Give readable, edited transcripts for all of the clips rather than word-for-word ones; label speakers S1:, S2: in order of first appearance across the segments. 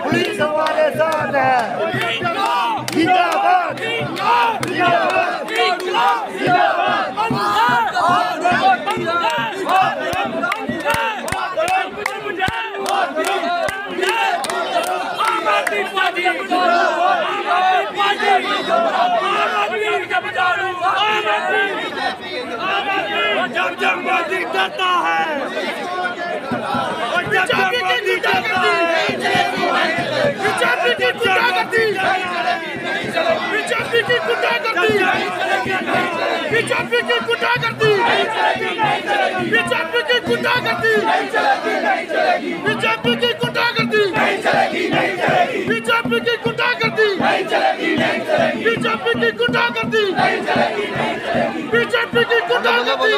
S1: Police हमारे साथ है। जिंदाबाद जिंदाबाद जब मोदी करता है, बीजेपी की गुंडागर्दी, बीजेपी की गुंडागर्दी, बीजेपी की गुंडागर्दी, बीजेपी की गुंडागर्दी, बीजेपी की गुंडागर्दी, बीजेपी की गुंडागर्दी, बीजेपी की गुंडागर्दी, बीजेपी की गुंडागर्दी,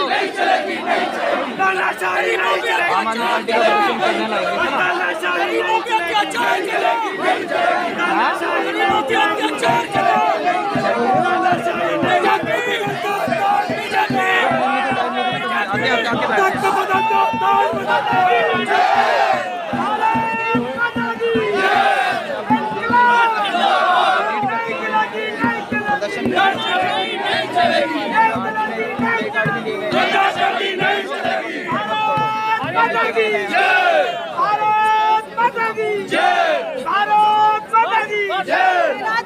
S1: तानाशाही नहीं चलेगी, तानाशाही अत्याचार चलेगी, तानाशाही अत्याचार चलेगी, तानाशाही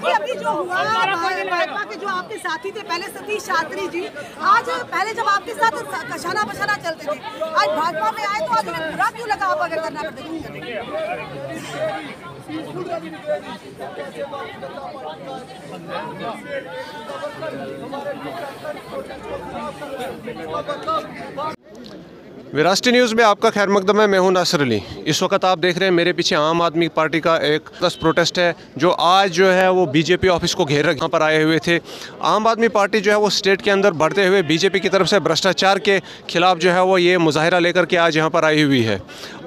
S2: अभी जो हुआ भाजपा के जो आपके साथी थे पहले सतीश शास्त्री जी, आज पहले जब आपके साथ कशाना बशाना चलते थे, आज भाजपा में आए तो आज उन्हें बुरा क्यों लगा आप अगर करना पड़ता?
S3: विरासती न्यूज़ में आपका खैर मकदम है। मैं हूं नासिर अली। इस वक्त आप देख रहे हैं मेरे पीछे आम आदमी पार्टी का एक प्रोटेस्ट है जो आज जो है वो बीजेपी ऑफिस को घेर यहाँ पर आए हुए थे। आम आदमी पार्टी जो है वो स्टेट के अंदर बढ़ते हुए बीजेपी की तरफ से भ्रष्टाचार के खिलाफ जो है वो ये मुजाहिरा लेकर के आज यहाँ पर आई हुई है।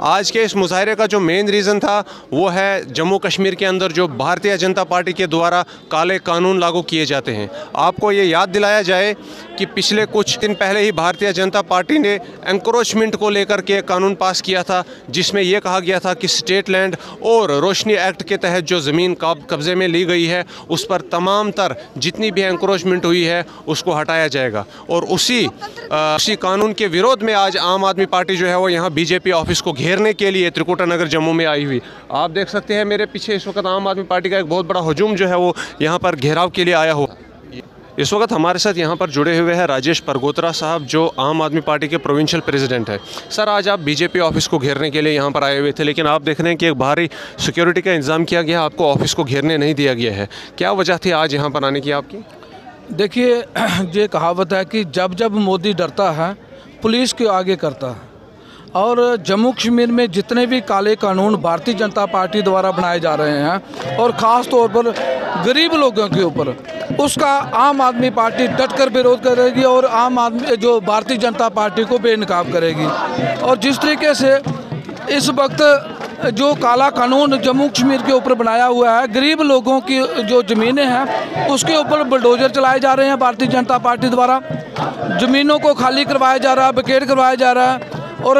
S3: आज के इस मुजाहिरे का जो मेन रीज़न था वो है जम्मू कश्मीर के अंदर जो भारतीय जनता पार्टी के द्वारा काले कानून लागू किए जाते हैं। आपको ये याद दिलाया जाए कि पिछले कुछ दिन पहले ही भारतीय जनता पार्टी ने एंक्रोचमेंट को लेकर के कानून पास किया था, जिसमें यह कहा गया था कि स्टेट लैंड और रोशनी एक्ट के तहत जो ज़मीन कब्ज़े में ली गई है उस पर तमाम तर जितनी भी एंक्रोचमेंट हुई है उसको हटाया जाएगा। और उसी कानून के विरोध में आज आम आदमी पार्टी जो है वो यहाँ बीजेपी ऑफिस को घेरने के लिए त्रिकुटा नगर जम्मू में आई हुई। आप देख सकते हैं मेरे पीछे इस वक्त आम आदमी पार्टी का एक बहुत बड़ा हजूम जो है वो यहाँ पर घेराव के लिए आया हो। इस वक्त हमारे साथ यहाँ पर जुड़े हुए हैं राजेश परगोत्रा साहब जो आम आदमी पार्टी के प्रोविंशियल प्रेसिडेंट है। सर, आज आप बीजेपी ऑफिस को घेरने के लिए यहाँ पर आए हुए थे, लेकिन आप देख रहे हैं कि एक भारी सिक्योरिटी का इंतजाम किया गया, आपको ऑफिस को घेरने नहीं दिया गया है। क्या वजह थी आज यहाँ पर आने की आपकी?
S4: देखिए, ये कहावत है कि जब जब मोदी डरता है पुलिस के आगे करता है, और जम्मू कश्मीर में जितने भी काले कानून भारतीय जनता पार्टी द्वारा बनाए जा रहे हैं और ख़ास तौर पर गरीब लोगों के ऊपर, उसका आम आदमी पार्टी डटकर विरोध करेगी और आम आदमी जो भारतीय जनता पार्टी को बेनकाब करेगी। और जिस तरीके से इस वक्त जो काला कानून जम्मू कश्मीर के ऊपर बनाया हुआ है, गरीब लोगों की जो ज़मीनें हैं उसके ऊपर बुलडोजर चलाए जा रहे हैं भारतीय जनता पार्टी द्वारा, ज़मीनों को खाली करवाया जा रहा है, वेकेट करवाया जा रहा है। और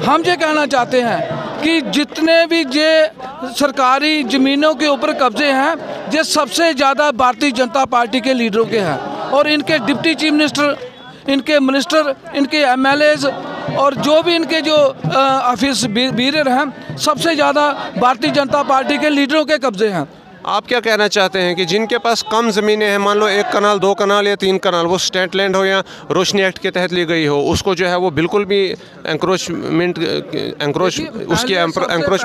S4: हम ये कहना चाहते हैं कि जितने भी ये सरकारी ज़मीनों के ऊपर कब्जे हैं ये सबसे ज़्यादा भारतीय जनता पार्टी के लीडरों के हैं, और इनके डिप्टी चीफ मिनिस्टर, इनके मिनिस्टर, इनके एमएलएज और जो भी इनके जो ऑफिस बीरर हैं, सबसे ज़्यादा भारतीय जनता पार्टी के लीडरों के कब्जे हैं।
S3: आप क्या कहना चाहते हैं कि जिनके पास कम ज़मीनें हैं, मान लो 1 कनाल 2 कनाल या 3 कनाल, वो स्टेट लैंड हो या रोशनी एक्ट के तहत ली गई हो, उसको जो है वो बिल्कुल भी एंक्रोचमेंट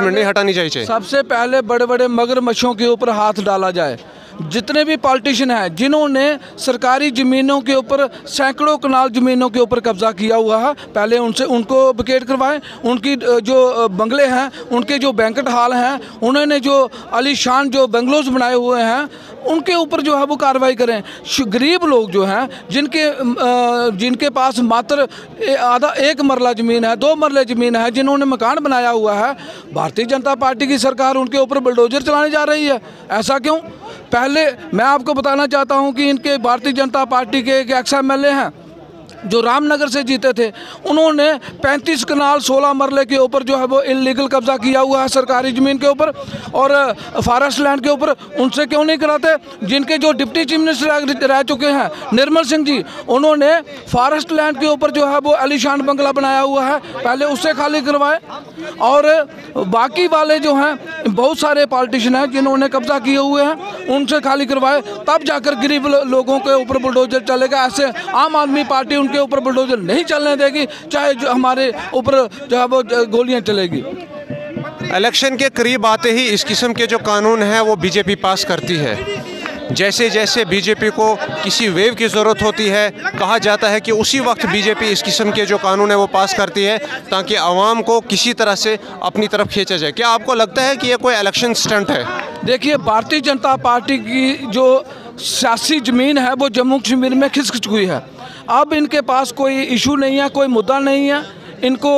S3: नहीं हटानी चाहिए?
S4: सबसे पहले बड़े बड़े मगरमच्छों के ऊपर हाथ डाला जाए। जितने भी पॉलिटिशियन हैं जिन्होंने सरकारी ज़मीनों के ऊपर सैकड़ों कनाल ज़मीनों के ऊपर कब्जा किया हुआ है, पहले उनको विकेट करवाएं। उनकी जो बंगले हैं, उनके जो बैंकेट हॉल हैं, उन्होंने जो आलीशान जो बंगलोज बनाए हुए हैं, उनके ऊपर जो है वो कार्रवाई करें। गरीब लोग जो हैं जिनके पास मात्र आधा 1 मरला ज़मीन है, 2 मरले ज़मीन है, जिन्होंने मकान बनाया हुआ है, भारतीय जनता पार्टी की सरकार उनके ऊपर बुलडोजर चलाने जा रही है। ऐसा क्यों? पहले मैं आपको बताना चाहता हूं कि इनके भारतीय जनता पार्टी के एक एक्स एमएलए हैं, जो रामनगर से जीते थे, उन्होंने 35 कनाल 16 मरले के ऊपर जो है वो इलीगल कब्जा किया हुआ है सरकारी ज़मीन के ऊपर और फॉरेस्ट लैंड के ऊपर। उनसे क्यों नहीं कराते? जिनके जो डिप्टी चीफ मिनिस्टर रह चुके हैं निर्मल सिंह जी, उन्होंने फॉरेस्ट लैंड के ऊपर जो है वो आलीशान बंगला बनाया हुआ है, पहले उससे खाली करवाए। और बाकी वाले जो हैं बहुत सारे पॉलिटिशियन हैं जिन्होंने कब्जा किए हुए हैं, उनसे खाली करवाए, तब जाकर गरीब लोगों के ऊपर बुलडोजर चलेगा। ऐसे आम आदमी पार्टी उनके ऊपर बुलडोजर नहीं चलने देगी, चाहे जो हमारे ऊपर जो है वो गोलियां चलेगी।
S3: इलेक्शन के करीब आते ही इस किस्म के जो कानून हैं वो बीजेपी पास करती है। जैसे जैसे बीजेपी को किसी वेव की ज़रूरत होती है, कहा जाता है कि उसी वक्त बीजेपी इस किस्म के जो कानून है वो पास करती है ताकि आवाम को किसी तरह से अपनी तरफ खींचा जाए। क्या आपको लगता है कि ये कोई इलेक्शन स्टंट है?
S4: देखिए, भारतीय जनता पार्टी की जो सियासी ज़मीन है वो जम्मू कश्मीर में खिसक चुकी है। अब इनके पास कोई इशू नहीं है, कोई मुद्दा नहीं है इनको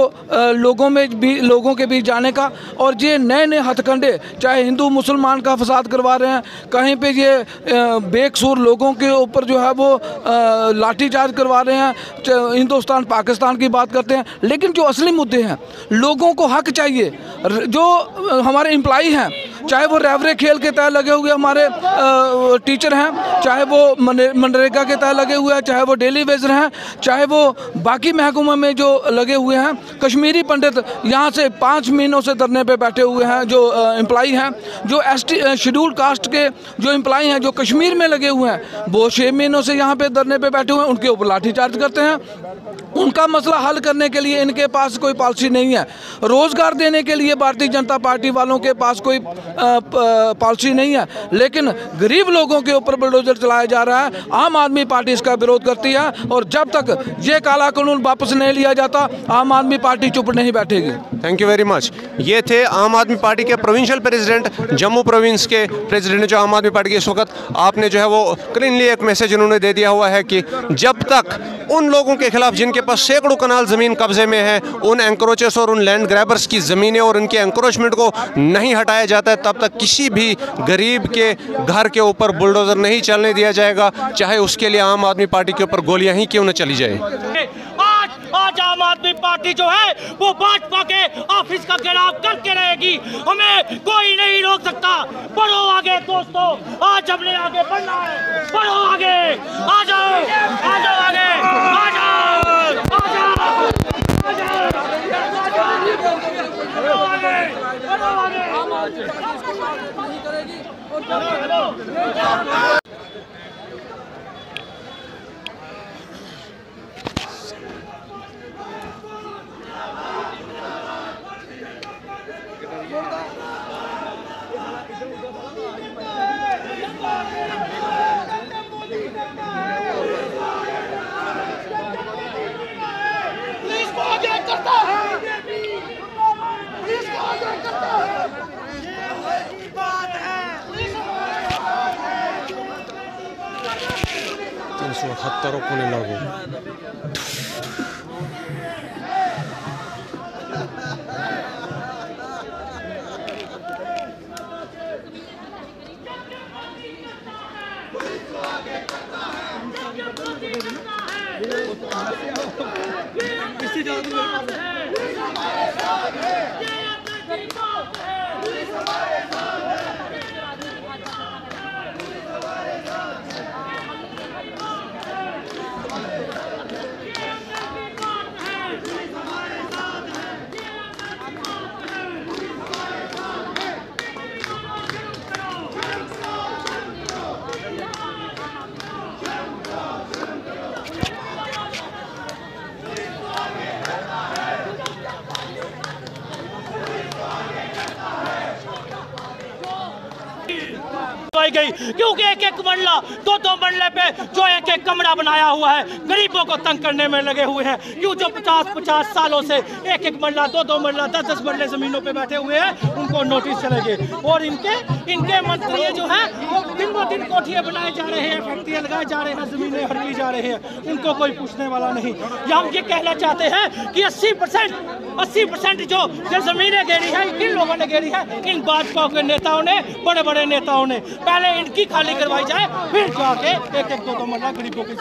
S4: लोगों के बीच जाने का। और ये नए नए हथकंडे, चाहे हिंदू मुसलमान का फसाद करवा रहे हैं, कहीं पे ये बेकसूर लोगों के ऊपर जो है वो लाठीचार्ज करवा रहे हैं, हिंदुस्तान पाकिस्तान की बात करते हैं। लेकिन जो असली मुद्दे हैं, लोगों को हक चाहिए। जो हमारे एम्प्लॉई हैं, चाहे वो रेवरे खेल के तहत लगे हुए हमारे टीचर हैं, चाहे वो मनरेगा के तहत लगे हुए हैं, चाहे वो डेली वेजर हैं, चाहे वो बाकी महकमे में जो लगे हुए हैं, कश्मीरी पंडित यहाँ से 5 महीनों से धरने पे बैठे हुए हैं, जो एम्प्लॉई हैं, जो एसटी शेड्यूल कास्ट के जो एम्प्लॉई हैं जो कश्मीर में लगे हुए हैं, वो 6 महीनों से यहाँ पे धरने पे बैठे हुए हैं, उनके ऊपर लाठीचार्ज करते हैं। उनका मसला हल करने के लिए इनके पास कोई पॉलिसी नहीं है। रोज़गार देने के लिए भारतीय जनता पार्टी वालों के पास कोई पॉलिसी नहीं है, लेकिन गरीब लोगों के ऊपर बुलडोजर चलाया जा रहा है। आम आदमी पार्टी इसका विरोध करती है और जब तक ये काला कानून वापस नहीं लिया जाता, आम आदमी पार्टी चुप नहीं बैठेगी।
S3: Thank you very much. ये थे आम आदमी पार्टी के प्रोविंशियल प्रेसिडेंट, जम्मू प्रोविंस के प्रेसिडेंट जो आम आदमी पार्टी के इस वक्त आपने जो है वो क्लीनली एक मैसेज उन्होंने दे दिया हुआ है कि जब तक उन लोगों के खिलाफ जिनके पास सैकड़ों कनाल ज़मीन कब्जे में है, उन एंक्रोचर्स और उन लैंड ग्रैबर्स की ज़मीनें और उनके एंक्रोचमेंट को नहीं हटाया जाता है, तब तक किसी भी गरीब के घर के ऊपर बुलडोज़र नहीं चलने दिया जाएगा, चाहे उसके लिए आम आदमी पार्टी के ऊपर गोलियां ही क्यों न चली जाए।
S5: आज आम आदमी पार्टी जो है वो भाजपा के ऑफिस का घेराव करके रहेगी, हमें कोई नहीं रोक सकता। बढ़ो आगे दोस्तों, आज हमने आगे बढ़ना है, बढ़ो आगे, आ जाओ, आ जाओ आगे, आ जाओ, आ जाओ, आ जाओ, बढ़ो आगे, बढ़ो आगे। गई क्योंकि एक एक मंडला, दो दो मंडले पे जो एक एक कमरा बनाया हुआ है, गरीबों को तंग करने में लगे हुए हैं। क्यों जो 50-50 सालों से एक एक मंडला, दो दो मंडला, 10-10 मंडले जमीनों पे बैठे हुए हैं, उनको नोटिस चलेंगे। और इनके मंत्री जो है वो दिन ब दिन कोठियाँ बनाए जा रहे हैं, फैक्ट्रियाँ लगाए जा रहे हैं, जमीनें हड़पी जा रहे हैं, उनको कोई पूछने वाला नहीं। हम ये कहना चाहते हैं कि 80% जो जमीनें घेरी है, किन लोगों ने घेरी है? इन भाजपा के नेताओं ने, बड़े बड़े नेताओं ने। पहले इनकी खाली करवाई जाए, फिर जाके एक एक दो मरला गरीबों की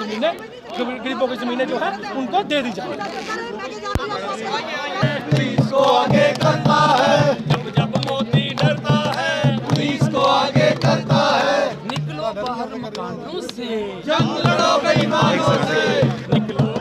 S5: जमीनें जो है उनको दे दी जाए।
S6: पुलिस को आगे करता है,
S5: जब मोदी डरता है,
S6: पुलिस को आगे करता है,
S5: निकलो बाहर मकानों से,
S6: जंग लड़ो बेईमानों से,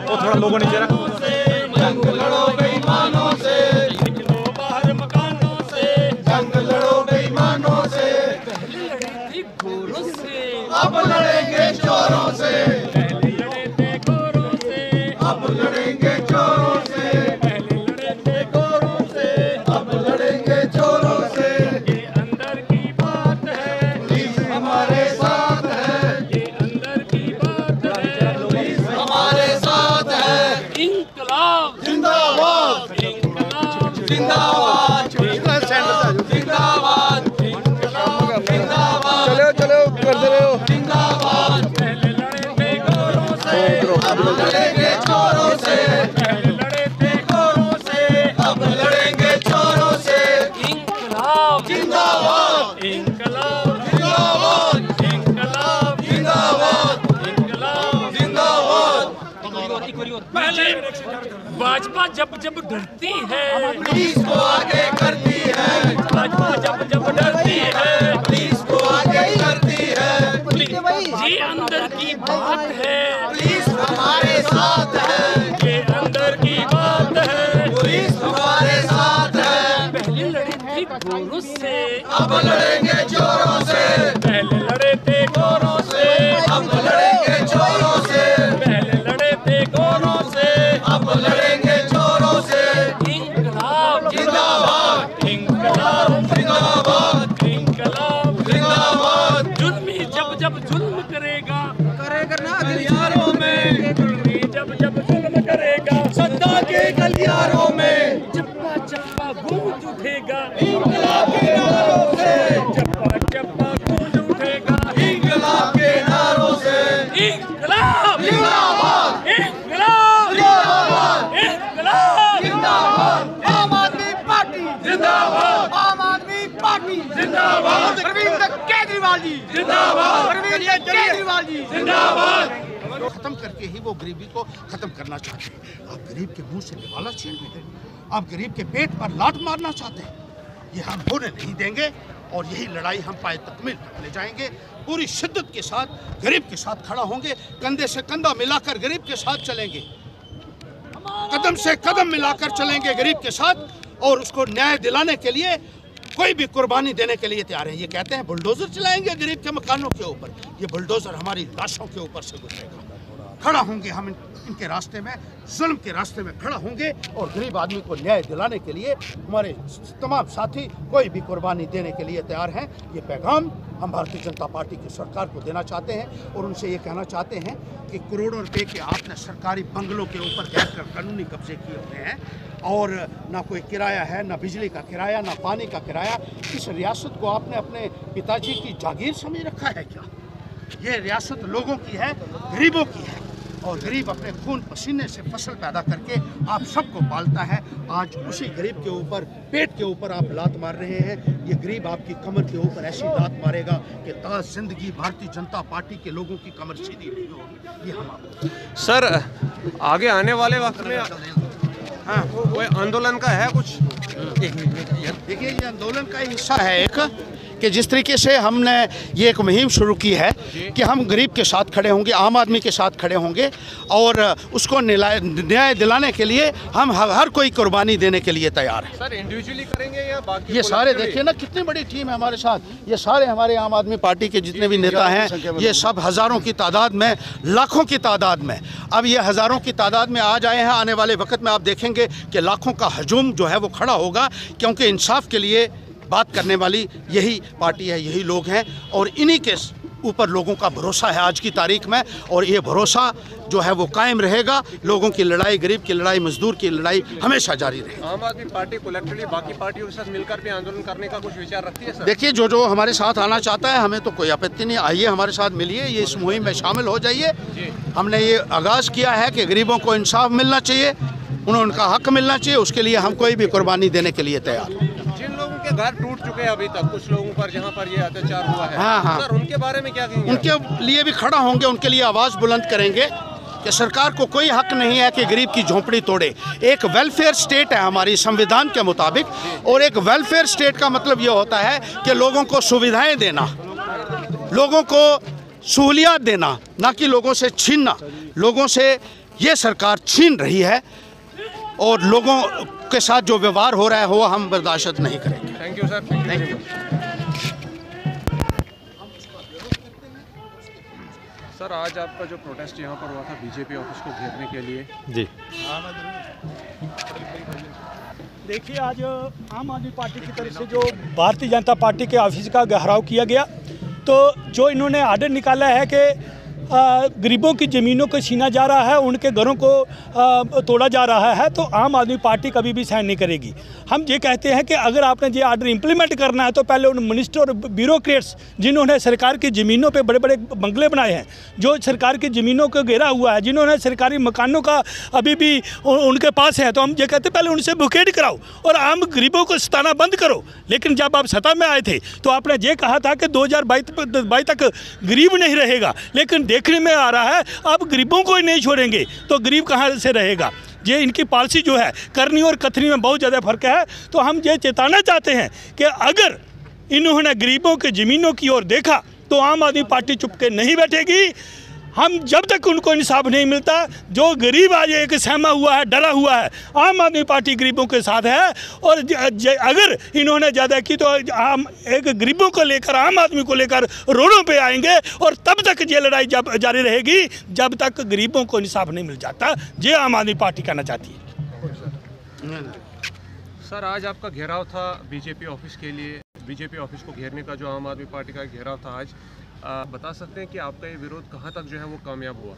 S5: थोड़ा लोगों ने जरा
S6: जंग लड़ो बेईमानों से,
S5: निकलो बाहर मकानों से,
S6: जंग लड़ो बेईमानों से,
S5: पहले लड़े थे गोरों से,
S6: अब लड़ेंगे चोरों से,
S5: पहले लड़े थे गोरों से,
S6: अब लड़ेंगे चोरों से,
S5: पहले लड़े थे गोरों से,
S6: अब लड़ेंगे चोरों से,
S5: ये अंदर की बात है,
S6: पुलिस हमारे साथ है,
S5: ये अंदर की बात है,
S6: पुलिस हमारे साथ है,
S5: इंकलाब
S6: जिंदाबाद,
S5: इंकलाब
S6: जिंदाबाद, जिंदाबाद, जिंदाबाद,
S3: चलो करते रहो।
S6: जिंदाबाद,
S5: पहले लड़े थे गोरों से,
S6: अब लड़ेंगे चोरों से,
S5: पहले लड़े थे गोरों से,
S6: अब लड़ेंगे चोरों से,
S5: इंकलाब
S6: जिंदाबाद,
S5: इंकलाब
S6: जिंदाबाद,
S5: इंकलाब
S6: जिंदाबाद,
S5: इंकलाब।
S6: जिंदाबाद,
S5: पहले भाजपा जब डरती है,
S6: पुलिस को आगे करती है,
S5: भाजपा जब डरती है,
S6: पुलिस को आगे करती है,
S5: ये अंदर की बात है,
S6: पुलिस हमारे साथ है,
S5: ये अंदर की बात है,
S6: पुलिस हमारे साथ है,
S5: पहले लड़े थे गोरों से,
S6: अब लड़ेंगे चोरों से,
S5: पहले लड़े थे गोरों से,
S6: अब लड़ेंगे चोरों से,
S5: पहले लड़े थे गोरों से,
S6: अब लड़ेंगे चोरों से,
S5: इंकलाब
S6: जिंदाबाद,
S5: इंकलाब
S6: जिंदाबाद,
S5: इंकलाब
S6: जिंदाबाद,
S5: जुल्मी जब जुल्म करेगा,
S6: गलियारों में,
S5: जुल्मी जब जुल्म करेगा,
S6: सत्ता के गलियारों में,
S5: चप्पा चप्पा गूंज उठेगा,
S6: इंकलाब के नारों से,
S5: चप्पा चप्पा गूंज उठेगा,
S6: इंकलाब के नारों से,
S5: इंकलाब
S6: जिंदाबाद,
S5: इंकलाब
S6: जिंदाबाद,
S5: इंकलाब
S6: जिंदाबाद,
S2: आम आदमी पार्टी,
S6: जिंदाबाद,
S2: आम आदमी पार्टी,
S6: जिंदाबाद,
S2: अरविंद केजरीवाल जी,
S6: जिंदाबाद,
S2: अरविंद केजरीवाल जी,
S6: जिंदाबाद,
S7: खत्म करके ही वो गरीबी को खत्म करना चाहते हैं। आप गरीब के मुंह से निवाला छीन रहे हैं, आप गरीब के पेट पर लात मारना चाहते हैं। ये हम होने नहीं देंगे और यही लड़ाई हम पाए तकमील तक ले जाएंगे। पूरी शिद्दत के साथ गरीब के साथ खड़ा होंगे, कंधे से कंधा मिलाकर गरीब के साथ चलेंगे, कदम से कदम मिलाकर चलेंगे गरीब के साथ और उसको न्याय दिलाने के लिए कोई भी कुर्बानी देने के लिए तैयार है। ये कहते हैं बुलडोजर चलाएंगे गरीब के मकानों के ऊपर, ये बुलडोजर हमारी लाशों के ऊपर से गुजरेगा। खड़ा होंगे हम इनके रास्ते में, जुल्म के रास्ते में खड़ा होंगे और गरीब आदमी को न्याय दिलाने के लिए हमारे तमाम साथी कोई भी कुर्बानी देने के लिए तैयार हैं। ये पैगाम हम भारतीय जनता पार्टी की सरकार को देना चाहते हैं और उनसे ये कहना चाहते हैं कि करोड़ों रुपए के आपने सरकारी बंगलों के ऊपर गैर कानूनी कब्जे किए हुए हैं और ना कोई किराया है, ना बिजली का किराया, ना पानी का किराया। इस रियासत को आपने अपने पिताजी की जागीर समझ रखा है क्या? ये रियासत लोगों की है, गरीबों की है और गरीब अपने खून पसीने से फसल पैदा करके आप सबको पालता है। आज उसी गरीब के ऊपर, पेट के ऊपर आप लात मार रहे हैं। ये गरीब आपकी कमर के ऊपर ऐसी लात मारेगा कि ताज जिंदगी भारतीय जनता पार्टी के लोगों की कमर सीधी नहीं होगी। ये हम आपको
S3: सर आगे आने वाले वक्त में हाँ कोई आंदोलन का है कुछ?
S7: देखिए ये आंदोलन का हिस्सा है एक कि जिस तरीके से हमने ये एक मुहिम शुरू की है कि हम गरीब के साथ खड़े होंगे, आम आदमी के साथ खड़े होंगे और उसको न्याय दिलाने के लिए हम हर कोई कुर्बानी देने के लिए तैयार है।
S3: सर इंडिविजुअली करेंगे या बाकी?
S7: ये सारे देखिए ना कितनी बड़ी टीम है हमारे साथ, ये सारे हमारे आम आदमी पार्टी के जितने भी नेता हैं, ये सब हज़ारों की तादाद में, लाखों की तादाद में। अब ये हज़ारों की तादाद में आज आए हैं। आने वाले वक्त में आप देखेंगे कि लाखों का हजूम जो है वो खड़ा होगा, क्योंकि इंसाफ के लिए बात करने वाली यही पार्टी है, यही लोग हैं और इन्हीं के ऊपर लोगों का भरोसा है आज की तारीख में और ये भरोसा जो है वो कायम रहेगा। लोगों की लड़ाई, गरीब की लड़ाई, मजदूर की लड़ाई हमेशा जारी रहेगी।
S3: आम आदमी पार्टी कलेक्टिवली बाकी पार्टियों के साथ मिलकर भी आंदोलन करने का कुछ विचार रखती है सर?
S7: देखिए जो हमारे साथ आना चाहता है हमें तो कोई आपत्ति नहीं, आइए हमारे साथ मिलिए, ये इस मुहिम में शामिल हो जाइए। हमने ये आगाज़ किया है कि गरीबों को इंसाफ मिलना चाहिए, उन्हें उनका हक मिलना चाहिए, उसके लिए हम कोई भी कुर्बानी देने के लिए तैयार हैं।
S3: जिन लोगों के घर टूट चुके हैं अभी तक कुछ लोगों पर जहाँ पर ये अत्याचार हुआ है।
S7: हाँ, हाँ।
S3: सर उनके बारे में क्या कहेंगे?
S7: उनके लिए भी खड़ा होंगे, उनके लिए आवाज़ बुलंद करेंगे कि सरकार को कोई हक नहीं है कि गरीब की झोंपड़ी तोड़े। एक वेलफेयर स्टेट है हमारी संविधान के मुताबिक, और एक वेलफेयर स्टेट का मतलब ये होता है कि लोगों को सुविधाएं देना, लोगों को सहूलियत देना, ना कि लोगों से छीनना। लोगों से ये सरकार छीन रही है और लोगों के साथ जो व्यवहार हो रहा है वो हम बर्दाश्त नहीं करेंगे।
S3: Thank you sir. Thank you sir. आज आपका जो प्रोटेस्ट यहाँ पर हुआ था बीजेपी ऑफिस को घेरने के लिए,
S8: जी
S5: देखिए, आज आम आदमी पार्टी की तरफ से जो भारतीय जनता पार्टी के ऑफिस का घेराव किया गया, तो जो इन्होंने आर्डर निकाला है कि गरीबों की ज़मीनों को छीना जा रहा है, उनके घरों को तोड़ा जा रहा है, तो आम आदमी पार्टी कभी भी सहन नहीं करेगी। हम ये कहते हैं कि अगर आपने ये आर्डर इम्प्लीमेंट करना है तो पहले उन मिनिस्टर और ब्यूरोक्रेट्स जिन्होंने सरकार की ज़मीनों पे बड़े बड़े बंगले बनाए हैं, जो सरकार की ज़मीनों को घेरा हुआ है, जिन्होंने सरकारी मकानों का अभी भी उनके पास है, तो हम ये कहते हैं पहले उनसे बुकेट कराओ और आम गरीबों को सताना बंद करो। लेकिन जब आप सत्ता में आए थे तो आपने ये कहा था कि 2022 तक गरीब नहीं रहेगा, लेकिन देखने में आ रहा है आप गरीबों को ही नहीं छोड़ेंगे तो गरीब कहाँ से रहेगा। ये इनकी पॉलिसी जो है करनी और कथनी में बहुत ज़्यादा फर्क है। तो हम ये चेताना चाहते हैं कि अगर इन्होंने गरीबों के ज़मीनों की ओर देखा तो आम आदमी पार्टी चुपके नहीं बैठेगी। हम जब तक उनको इंसाफ नहीं मिलता, जो गरीब आज एक सहमा हुआ है, डरा हुआ है, आम आदमी पार्टी गरीबों के साथ है। और अगर इन्होंने ज़्यादा की तो आम एक गरीबों को लेकर, आम आदमी को लेकर रोडों पे आएंगे और तब तक ये लड़ाई जारी रहेगी जब तक गरीबों को इंसाफ नहीं मिल जाता। ये आम आदमी पार्टी कहना चाहती है।
S3: सर आज आपका घेराव था बीजेपी ऑफिस के लिए, बीजेपी ऑफिस को घेरने का जो आम आदमी पार्टी का घेराव था आज, बता सकते हैं कि आपका ये विरोध कहाँ तक जो है वो कामयाब हुआ?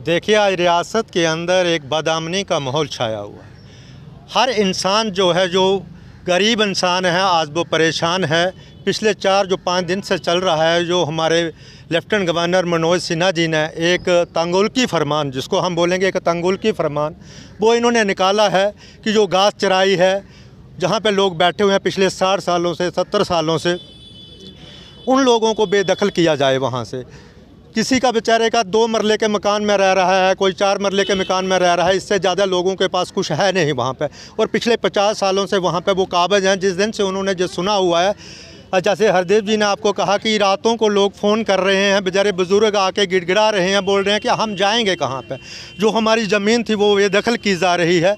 S8: देखिए, आज रियासत के अंदर एक बदअमनी का माहौल छाया हुआ है। हर इंसान जो है, जो गरीब इंसान है, आज वो परेशान है। पिछले 4-5 दिन से चल रहा है जो हमारे लेफ्टिनेंट गवर्नर मनोज सिन्हा जी ने एक तंगुलकी फरमान, जिसको हम बोलेंगे एक तंगुलकी फरमान, वो इन्होंने निकाला है कि जो घास चराई है, जहाँ पे लोग बैठे हुए हैं पिछले 60 सालों से, 70 सालों से, उन लोगों को बेदखल किया जाए। वहाँ से किसी का बेचारे का 2 मरले के मकान में रह रहा है, कोई 4 मरले के मकान में रह रहा है, इससे ज़्यादा लोगों के पास कुछ है नहीं वहाँ पे। और पिछले 50 सालों से वहाँ पे वो काबिज हैं। जिस दिन से उन्होंने जो सुना हुआ है, जैसे हरदेव जी ने आपको कहा कि रातों को लोग फ़ोन कर रहे हैं, बेचारे बुज़ुर्ग आके गिड़गिड़ा रहे हैं, बोल रहे हैं कि हम जाएंगे कहाँ पे। जो हमारी ज़मीन थी वो बेदखल की जा रही है।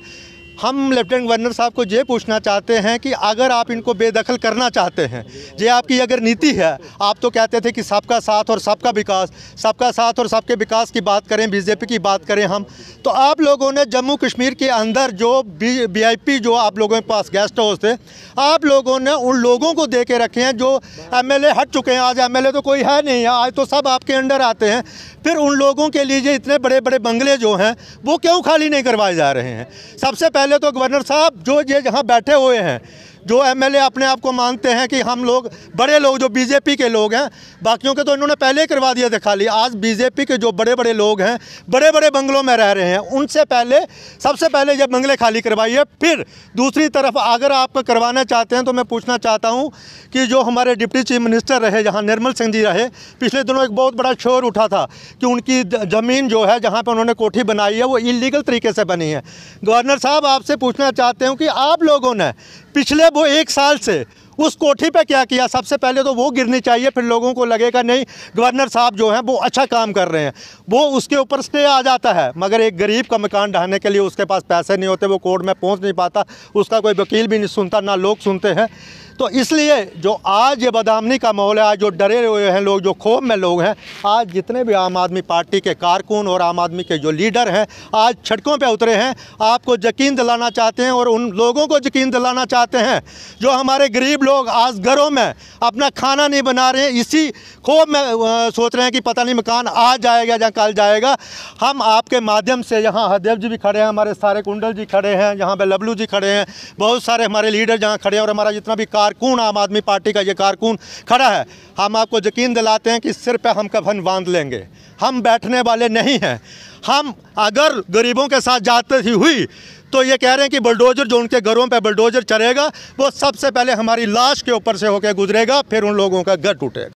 S8: हम लेफ्टिनेंट गवर्नर साहब को ये पूछना चाहते हैं कि अगर आप इनको बेदखल करना चाहते हैं, ये आपकी अगर नीति है, आप तो कहते थे कि सबका साथ और सबका विकास, सबका साथ और सबके विकास की बात करें, बीजेपी की बात करें हम, तो आप लोगों ने जम्मू कश्मीर के अंदर जो VIP जो आप लोगों के पास गेस्ट हाउस थे, आप लोगों ने उन लोगों को दे के रखे हैं जो MLA हट चुके हैं। आज MLA तो कोई है नहीं है, आज तो सब आपके अंडर आते हैं। फिर उन लोगों के लिए इतने बड़े बड़े बंगले जो हैं वो क्यों खाली नहीं करवाए जा रहे हैं? सबसे पहले तो गवर्नर साहब जो ये जहाँ बैठे हुए हैं, जो MLA अपने आप को मानते हैं कि हम लोग बड़े लोग, जो बीजेपी के लोग हैं, बाकियों के तो इन्होंने पहले ही करवा दिया था खाली। आज बीजेपी के जो बड़े बड़े लोग हैं, बड़े बड़े बंगलों में रह रहे हैं, उनसे पहले, सबसे पहले जब बंगले खाली करवाइए। फिर दूसरी तरफ अगर आप करवाना चाहते हैं तो मैं पूछना चाहता हूँ कि जो हमारे डिप्टी चीफ मिनिस्टर रहे, जहाँ निर्मल सिंह जी रहे, पिछले दिनों एक बहुत बड़ा शोर उठा था कि उनकी ज़मीन जो है, जहाँ पर उन्होंने कोठी बनाई है, वो इलीगल तरीके से बनी है। गवर्नर साहब आपसे पूछना चाहते हूँ कि आप लोगों ने पिछले वो 1 साल से उस कोठी पे क्या किया? सबसे पहले तो वो गिरनी चाहिए, फिर लोगों को लगेगा नहीं गवर्नर साहब जो हैं वो अच्छा काम कर रहे हैं, वो उसके ऊपर स्टे आ जाता है। मगर एक गरीब का मकान ढहाने के लिए उसके पास पैसे नहीं होते, वो कोर्ट में पहुंच नहीं पाता, उसका कोई वकील भी नहीं सुनता, ना लोग सुनते हैं। तो इसलिए जो आज ये बदआमनी का माहौल है, आज जो डरे हुए हैं लोग, जो खौफ में लोग हैं, आज जितने भी आम आदमी पार्टी के कारकुन और आम आदमी के जो लीडर हैं, आज सड़कों पे उतरे हैं, आपको यकीन दिलाना चाहते हैं और उन लोगों को यकीन दिलाना चाहते हैं जो हमारे गरीब लोग आज घरों में अपना खाना नहीं बना रहे हैं, इसी खौफ में सोच रहे हैं कि पता नहीं मकान आज जाएगा या कल जाएगा। हम आपके माध्यम से, यहाँ हरदेव जी भी खड़े हैं, हमारे सारे कुंडल जी खड़े हैं, यहाँ पे लबलू जी खड़े हैं, बहुत सारे हमारे लीडर जहाँ खड़े हैं और हमारा जितना भी कारकुन, आम आदमी पार्टी का ये कारकुन खड़ा है, हम आपको यकीन दिलाते हैं कि सिर पे हम कफन बांध लेंगे। हम बैठने वाले नहीं हैं। हम अगर गरीबों के साथ जाते ही हुई तो ये कह रहे हैं कि बुलडोज़र जो उनके घरों पे बुलडोज़र चलेगा वो सबसे पहले हमारी लाश के ऊपर से होकर गुजरेगा, फिर उन लोगों का घर टूटेगा।